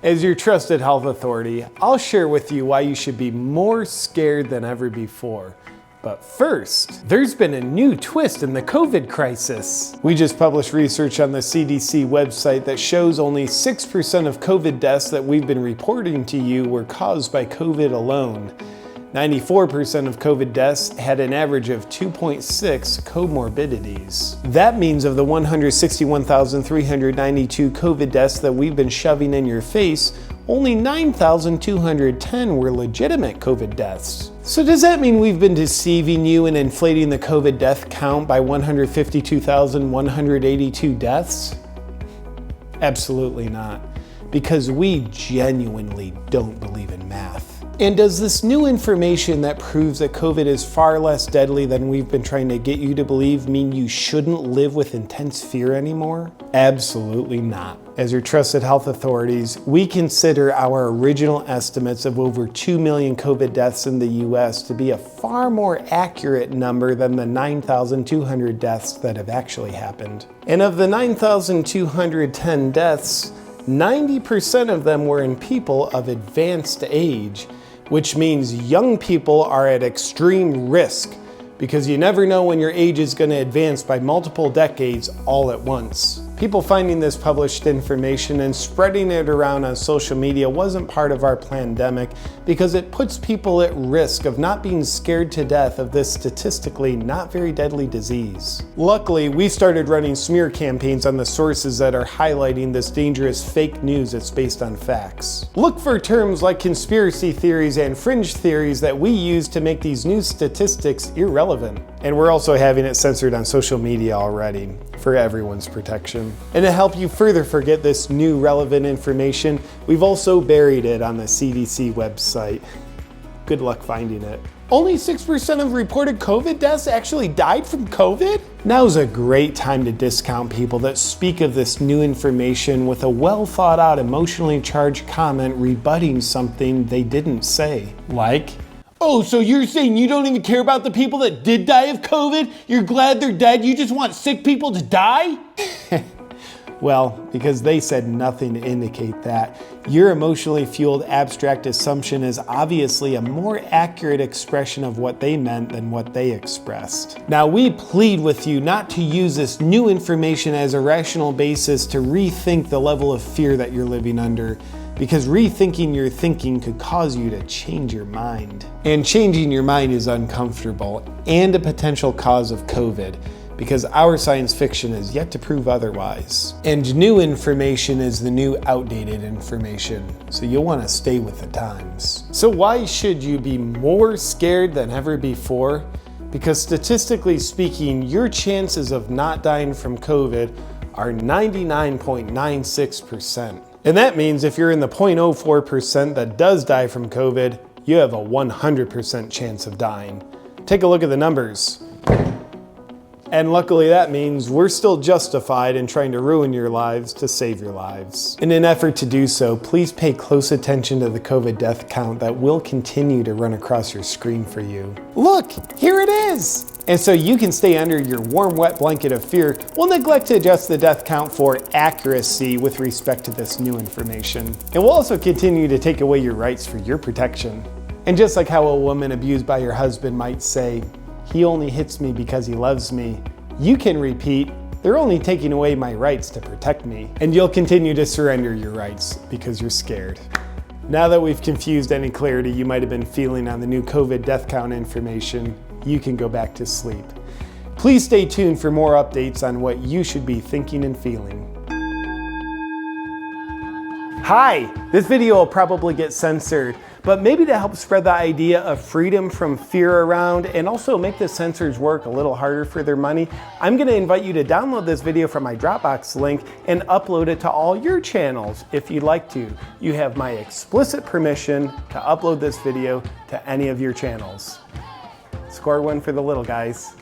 As your trusted health authority, I'll share with you why you should be more scared than ever before. But first, there's been a new twist in the COVID crisis. We just published research on the CDC website that shows only 6% of COVID deaths that we've been reporting to you were caused by COVID alone. 94% of COVID deaths had an average of 2.6 comorbidities. That means of the 161,392 COVID deaths that we've been shoving in your face, only 9,210 were legitimate COVID deaths. So does that mean we've been deceiving you and inflating the COVID death count by 152,182 deaths? Absolutely not, because we genuinely don't believe in math. And does this new information that proves that COVID is far less deadly than we've been trying to get you to believe mean you shouldn't live with intense fear anymore? Absolutely not. As your trusted health authorities, we consider our original estimates of over 2 million COVID deaths in the US to be a far more accurate number than the 9,200 deaths that have actually happened. And of the 9,210 deaths, 90% of them were in people of advanced age, which means young people are at extreme risk because you never know when your age is going to advance by multiple decades all at once. People finding this published information and spreading it around on social media wasn't part of our pandemic because it puts people at risk of not being scared to death of this statistically not very deadly disease. Luckily, we started running smear campaigns on the sources that are highlighting this dangerous fake news that's based on facts. Look for terms like conspiracy theories and fringe theories that we use to make these new statistics irrelevant. And we're also having it censored on social media already for everyone's protection. And to help you further forget this new relevant information, we've also buried it on the CDC website. Good luck finding it. Only 6% of reported COVID deaths actually died from COVID? Now's a great time to discount people that speak of this new information with a well thought out, emotionally charged comment rebutting something they didn't say. Like, "Oh, so you're saying you don't even care about the people that did die of COVID? You're glad they're dead, you just want sick people to die?" Well, because they said nothing to indicate that. Your emotionally fueled abstract assumption is obviously a more accurate expression of what they meant than what they expressed. Now, we plead with you not to use this new information as a rational basis to rethink the level of fear that you're living under, because rethinking your thinking could cause you to change your mind. And changing your mind is uncomfortable and a potential cause of COVID, because our science fiction is yet to prove otherwise. And new information is the new outdated information, so you'll want to stay with the times. So why should you be more scared than ever before? Because statistically speaking, your chances of not dying from COVID are 99.96%. And that means if you're in the 0.04% that does die from COVID, you have a 100% chance of dying. Take a look at the numbers. And luckily that means we're still justified in trying to ruin your lives to save your lives. In an effort to do so, please pay close attention to the COVID death count that will continue to run across your screen for you. Look, here it is! And so you can stay under your warm, wet blanket of fear, we'll neglect to adjust the death count for accuracy with respect to this new information. And we'll also continue to take away your rights for your protection. And just like how a woman abused by her husband might say, "He only hits me because he loves me," you can repeat, "They're only taking away my rights to protect me." And you'll continue to surrender your rights because you're scared. Now that we've confused any clarity you might have been feeling on the new COVID death count information, you can go back to sleep. Please stay tuned for more updates on what you should be thinking and feeling. Hi, this video will probably get censored, but maybe to help spread the idea of freedom from fear around and also make the censors work a little harder for their money, I'm going to invite you to download this video from my Dropbox link and upload it to all your channels if you'd like to. You have my explicit permission to upload this video to any of your channels. Score one for the little guys.